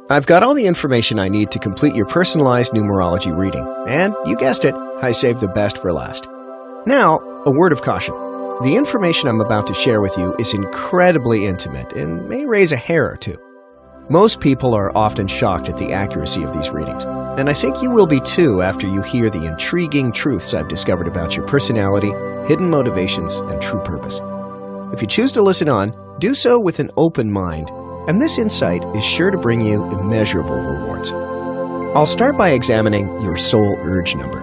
I've got all the information I need to complete your personalized numerology reading, and you guessed it, I saved the best for last. Now, a word of caution. The information I'm about to share with you is incredibly intimate and may raise a hair or two. Most people are often shocked at the accuracy of these readings, and I think you will be too after you hear the intriguing truths I've discovered about your personality, hidden motivations, and true purpose. If you choose to listen on, do so with an open mind, and this insight is sure to bring you immeasurable rewards. I'll start by examining your soul urge number.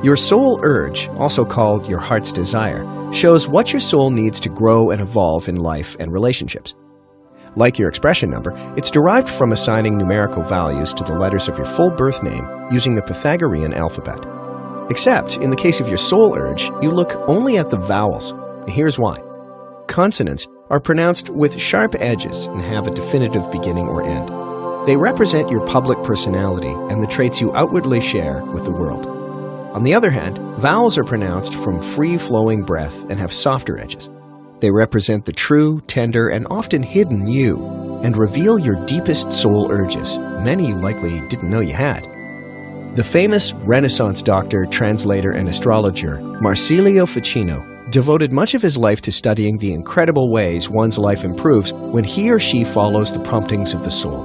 Your soul urge, also called your heart's desire, shows what your soul needs to grow and evolve in life and relationships. Like your expression number, it's derived from assigning numerical values to the letters of your full birth name using the Pythagorean alphabet. Except, in the case of your soul urge, you look only at the vowels. Here's why. Consonants are pronounced with sharp edges and have a definitive beginning or end. They represent your public personality and the traits you outwardly share with the world. On the other hand, vowels are pronounced from free-flowing breath and have softer edges. They represent the true, tender, and often hidden you, and reveal your deepest soul urges, many you likely didn't know you had. The famous Renaissance doctor, translator, and astrologer Marsilio Ficino devoted much of his life to studying the incredible ways one's life improves when he or she follows the promptings of the soul.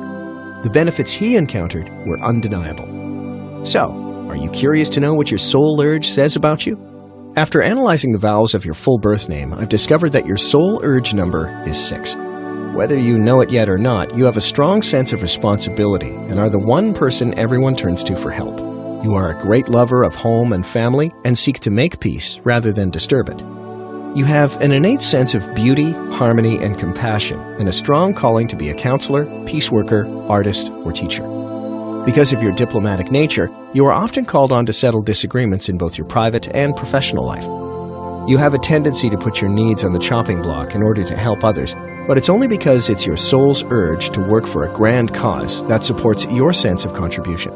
The benefits he encountered were undeniable. So, are you curious to know what your soul urge says about you? After analyzing the vowels of your full birth name, I've discovered that your soul urge number is 6. Whether you know it yet or not, you have a strong sense of responsibility and are the one person everyone turns to for help. You are a great lover of home and family and seek to make peace rather than disturb it. You have an innate sense of beauty, harmony, and compassion, and a strong calling to be a counselor, peace worker, artist, or teacher. Because of your diplomatic nature, you are often called on to settle disagreements in both your private and professional life. You have a tendency to put your needs on the chopping block in order to help others, but it's only because it's your soul's urge to work for a grand cause that supports your sense of contribution.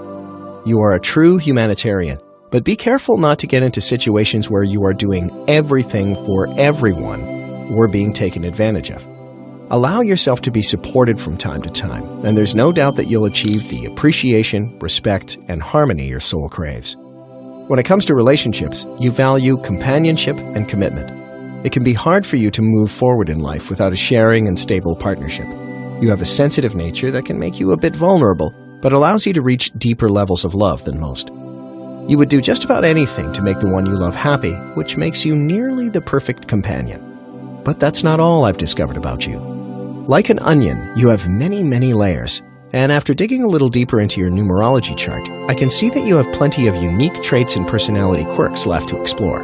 You are a true humanitarian, but be careful not to get into situations where you are doing everything for everyone or being taken advantage of. Allow yourself to be supported from time to time, and there's no doubt that you'll achieve the appreciation, respect, and harmony your soul craves. When it comes to relationships, you value companionship and commitment. It can be hard for you to move forward in life without a sharing and stable partnership. You have a sensitive nature that can make you a bit vulnerable, but allows you to reach deeper levels of love than most. You would do just about anything to make the one you love happy, which makes you nearly the perfect companion. But that's not all I've discovered about you. Like an onion, you have many, many layers, and after digging a little deeper into your numerology chart, I can see that you have plenty of unique traits and personality quirks left to explore.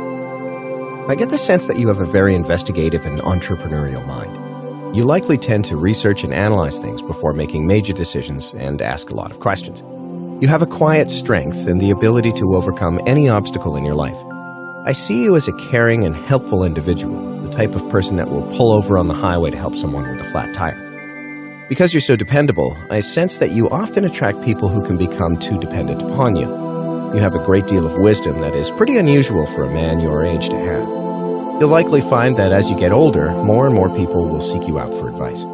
I get the sense that you have a very investigative and entrepreneurial mind. You likely tend to research and analyze things before making major decisions and ask a lot of questions. You have a quiet strength and the ability to overcome any obstacle in your life. I see you as a caring and helpful individual, the type of person that will pull over on the highway to help someone with a flat tire. Because you're so dependable, I sense that you often attract people who can become too dependent upon you. You have a great deal of wisdom that is pretty unusual for a man your age to have. You'll likely find that as you get older, more and more people will seek you out for advice.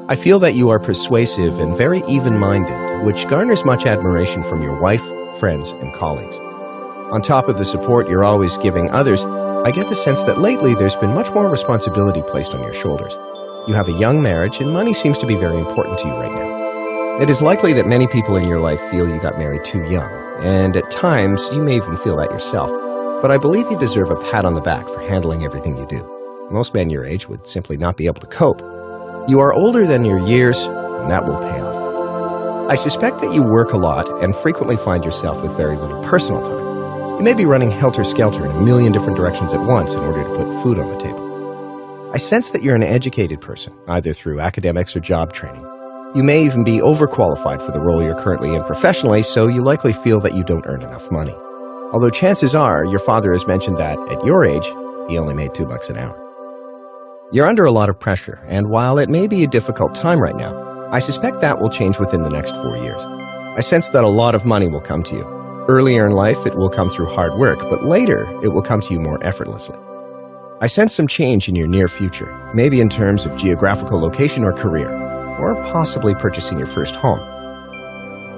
I feel that you are persuasive and very even-minded, which garners much admiration from your wife, friends, and colleagues. On top of the support you're always giving others, I get the sense that lately there's been much more responsibility placed on your shoulders. You have a young marriage, and money seems to be very important to you right now. It is likely that many people in your life feel you got married too young, and at times you may even feel that yourself. But I believe you deserve a pat on the back for handling everything you do. Most men your age would simply not be able to cope. You are older than your years, and that will pay off. I suspect that you work a lot and frequently find yourself with very little personal time. You may be running helter-skelter in a million different directions at once in order to put food on the table. I sense that you're an educated person, either through academics or job training. You may even be overqualified for the role you're currently in professionally, so you likely feel that you don't earn enough money. Although chances are your father has mentioned that, at your age, he only made $2 an hour. You're under a lot of pressure, and while it may be a difficult time right now, I suspect that will change within the next 4 years. I sense that a lot of money will come to you. Earlier in life, it will come through hard work, but later, it will come to you more effortlessly. I sense some change in your near future, maybe in terms of geographical location or career. or possibly purchasing your first home.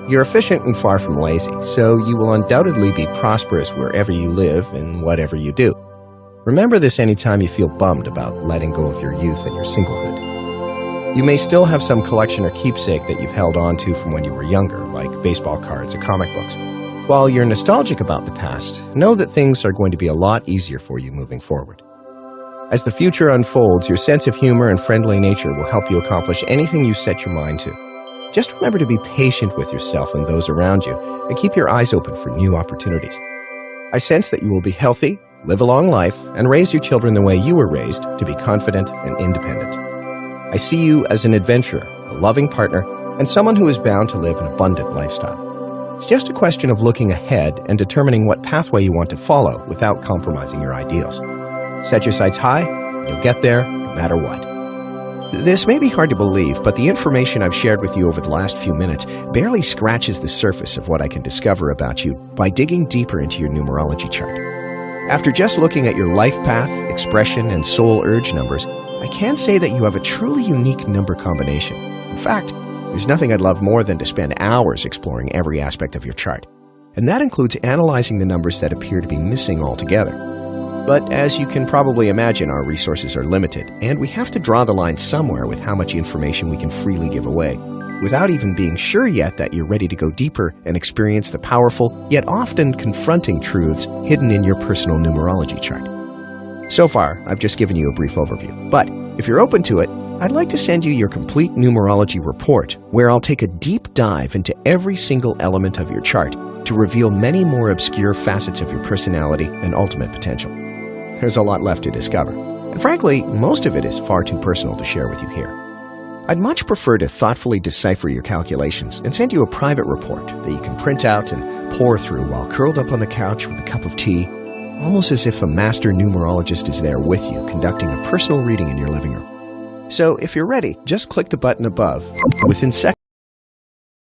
You're efficient and far from lazy, so you will undoubtedly be prosperous wherever you live and whatever you do. Remember this anytime you feel bummed about letting go of your youth and your singlehood. You may still have some collection or keepsake that you've held on to from when you were younger, like baseball cards or comic books. While you're nostalgic about the past, know that things are going to be a lot easier for you moving forward. As the future unfolds, your sense of humor and friendly nature will help you accomplish anything you set your mind to. Just remember to be patient with yourself and those around you, and keep your eyes open for new opportunities. I sense that you will be healthy, live a long life, and raise your children the way you were raised, to be confident and independent. I see you as an adventurer, a loving partner, and someone who is bound to live an abundant lifestyle. It's just a question of looking ahead and determining what pathway you want to follow without compromising your ideals. Set your sights high, and you'll get there no matter what. This may be hard to believe, but the information I've shared with you over the last few minutes barely scratches the surface of what I can discover about you by digging deeper into your numerology chart. After just looking at your life path, expression, and soul urge numbers, I can say that you have a truly unique number combination. In fact, there's nothing I'd love more than to spend hours exploring every aspect of your chart. And that includes analyzing the numbers that appear to be missing altogether. But as you can probably imagine, our resources are limited, and we have to draw the line somewhere with how much information we can freely give away, without even being sure yet that you're ready to go deeper and experience the powerful, yet often confronting truths hidden in your personal numerology chart. So far, I've just given you a brief overview, but if you're open to it, I'd like to send you your complete numerology report, where I'll take a deep dive into every single element of your chart to reveal many more obscure facets of your personality and ultimate potential. There's a lot left to discover, and frankly, most of it is far too personal to share with you here. I'd much prefer to thoughtfully decipher your calculations and send you a private report that you can print out and pore through while curled up on the couch with a cup of tea, almost as if a master numerologist is there with you, conducting a personal reading in your living room. So if you're ready, just click the button above. Within seconds,